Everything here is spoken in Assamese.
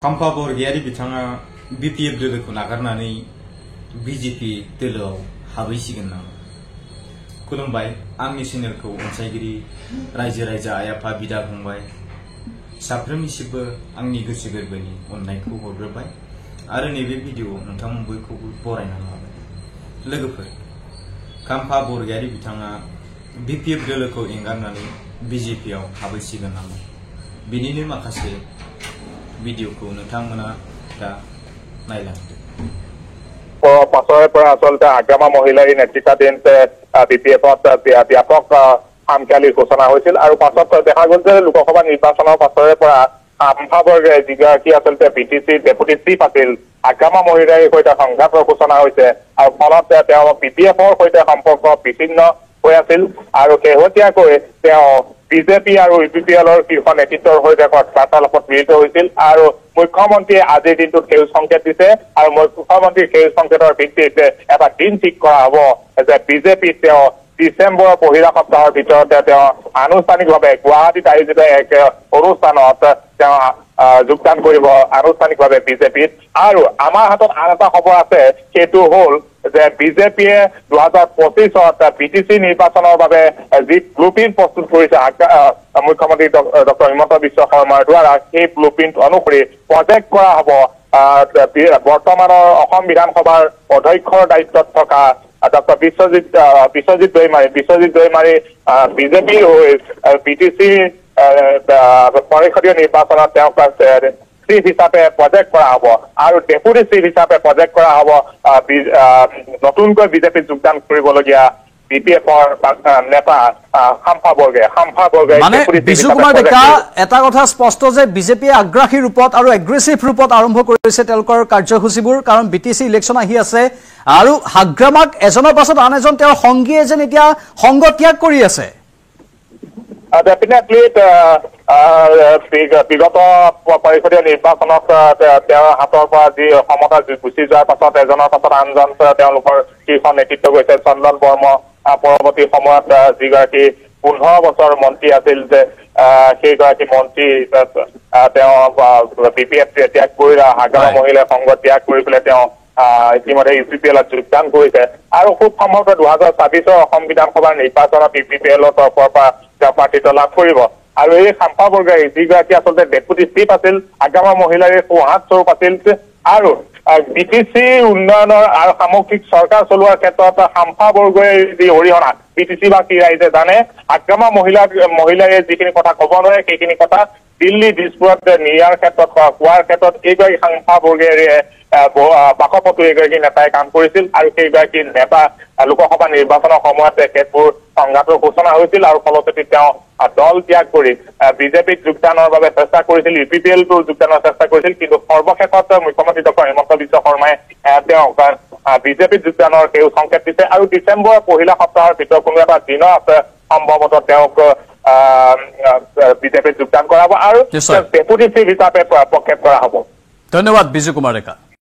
खाम्फा बरगयारि बिथाङा बिपिएफ दोलोखौ नागारनानै बिजेपि दोलोआव हाबहैसिगोन नामा? खुलुमबाय, आंनि चेनेलखौ अनसायगिरि रायजो राजा आइ आफा बिदा फंबाय साफ्रोमनिसिमबो आंनि गोसो गोरबोनि अननायखौ हरग्रोबाय आरो नैबे भिडिअ नोंथांमोन बयखौबो बरायना लाबाय। लोगोफोर, खाम्फा बरगयारि बिथाङा बिपिएफ दोलोखौ एंगारनानै बिजेपिआव हाबहैसिगोन नामा? बिनिनो माखासे ভিডিঅ'खौ নोंथাंমোনা दा नायलांदो। পাছৰে পৰা আচলতে আগ্ৰামা মহিলাৰ নেতৃত্বাধীন বিপিএফত ব্যাপক সামকালি ঘোষণা হৈছিল আৰু পাছত দেখা গ'ল যে লোকসভা নিৰ্বাচনৰ পাছৰে পৰা খাম্ফা বৰগয়াই যিগৰাকী আচলতে বিটিচিৰ ডেপুটি চিফ আছিল আগ্ৰামা মহিলাৰ সৈতে সংঘাতৰ সূচনা হৈছে আৰু ফলত তেওঁ বিপিএফৰ সৈতে সম্পৰ্ক বিচ্ছিন্ন হৈ আছিল আৰু শেহতীয়াকৈ তেওঁ বিজেপি আৰু ইউপিপিএলৰ শীৰ্ষ নেতৃত্বৰ সৈতে বাৰ্তালাপত মিলিত হৈছিল আৰু মুখ্যমন্ত্ৰীয়ে আজিৰ দিনটোত সেউজ সংকেত দিছে আৰু মুখ্যমন্ত্ৰীৰ সেউজ সংকেতৰ ভিত্তিত এটা দিন ঠিক কৰা হ'ব যে বিজেপিত তেওঁ ডিচেম্বৰৰ পহিলা সপ্তাহৰ ভিতৰতে তেওঁ আনুষ্ঠানিকভাৱে গুৱাহাটীত আয়োজিত এক অনুষ্ঠানত তেওঁ যোগদান কৰিব আনুষ্ঠানিকভাৱে বিজেপিত। আৰু আমাৰ হাতত আন এটা খবৰ আছে, সেইটো হ'ল যে বিজেপিয়ে 2025ত বিটিচি নিৰ্বাচনৰ বাবে যি ব্লুপ্ৰিণ্ট প্ৰস্তুত কৰিছে মুখ্যমন্ত্ৰী ডক্টৰ হিমন্ত বিশ্ব শৰ্মাৰ দ্বাৰা, সেই ব্লুপ্ৰিণ্ট অনুসৰি প্ৰজেক্ট কৰা হ'ব বৰ্তমানৰ অসম বিধানসভাৰ অধ্যক্ষৰ দায়িত্বত থকা ডক্টৰ বিশ্বজিৎ দৈমাৰী বিজেপিৰ হৈ বিটিচি পৰিষদীয় নিৰ্বাচনত তেওঁক চিফ হিচাপে প্ৰজেক্ট কৰা হ'ব আৰু ডেপুটি চিফ হিচাপে প্ৰজেক্ট কৰা হ'ব নতুনকৈ বিজেপিত যোগদান কৰিবলগীয়া বিপিএফৰ নেতা খাম্ফা বৰগয়াই। মানে বিজু কুমাৰ ডেকা, এটা কথা স্পষ্ট যে বিজেপিয়ে আগ্ৰাসী ৰূপত আৰু এগ্ৰেছিভ ৰূপত আৰম্ভ কৰিছে তেওঁলোকৰ কাৰ্যসূচীবোৰ, কাৰণ বিটিচি ইলেকশ্যন আহি আছে আৰু হাগ্ৰামাক এজনৰ পাছত আন এজন তেওঁৰ সংগীয়ে যেন এতিয়া সংগ ত্যাগ কৰি আছে। ডেফিনেটলি বিগত পৰিষদীয় নিৰ্বাচনত তেওঁৰ হাতৰ পৰা যি ক্ষমতা গুচি যোৱাৰ পাছত এজনৰ পাছত আনজন তেওঁলোকৰ শীৰ্ষ নেতৃত্ব গৈছে। চন্দন বৰ্মা পৰৱৰ্তী সময়ত যিগৰাকী 15 বছৰ মন্ত্ৰী আছিল যে সেইগৰাকী মন্ত্ৰী তেওঁ বিপিএফ ত্যাগ কৰি আগ্ৰামা মহিলা সংঘ ত্যাগ কৰি পেলাই তেওঁ ইতিমধ্যে ইউপিপিএলত যোগদান কৰিছে আৰু খুব সম্ভৱতঃ 2026ৰ অসম বিধানসভাৰ নিৰ্বাচনত ইউপিপিএলৰ তৰফৰ পৰা তেওঁ প্ৰাৰ্থিত্ব লাভ কৰিব। আৰু এই খাম্ফা বৰগয়াই যিগৰাকী আচলতে ডেপুটি চিফ আছিল আগ্ৰামা মহিলাৰ সোঁহাত স্বৰূপ আছিল আৰু বিটিচি উন্নয়নৰ আৰু সামগ্ৰিক চৰকাৰ চলোৱাৰ ক্ষেত্ৰত খাম্ফা বৰগয়াইৰ যি অৰিহণা বিটিচিবাসী ৰাইজে জানে। আগ্ৰামা মহিলাই যিখিনি কথা ক'ব নোৱাৰে সেইখিনি কথা দিল্লী দিছপুৰত নিয়াৰ ক্ষেত্ৰত কোৱাৰ ক্ষেত্ৰত এইগৰাকী খাম্ফা বৰগয়াইৰে বাকপটু এগৰাকী নেতাই কাম কৰিছিল আৰু সেইগৰাকী নেতা লোকসভা নিৰ্বাচনৰ সময়ত তেখেতবোৰ সংঘাতৰ সূচনা হৈছিল আৰু ফলশ্ৰুতিত তেওঁ দল ত্যাগ কৰি বিজেপিত যোগদানৰ বাবে চেষ্টা কৰিছিল, ইউপিপিএলটো যোগদানৰ চেষ্টা কৰিছিল, কিন্তু সৰ্বশেষত মুখ্যমন্ত্ৰী ডক্টৰ হিমন্ত বিশ্ব শৰ্মাই তেওঁক বিজেপিত যোগদানৰ সেউজ সংকেত দিছে আৰু ডিচেম্বৰৰ পহিলা সপ্তাহৰ ভিতৰত কোনো এটা দিনত সম্ভৱতঃ তেওঁক বিজেপিত যোগদান কৰা হ'ব আৰু ডেপুটি চিফ হিচাপে প্ৰক্ষেপ কৰা হ'ব। ধন্যবাদ বিজু কুমাৰ ডেকা।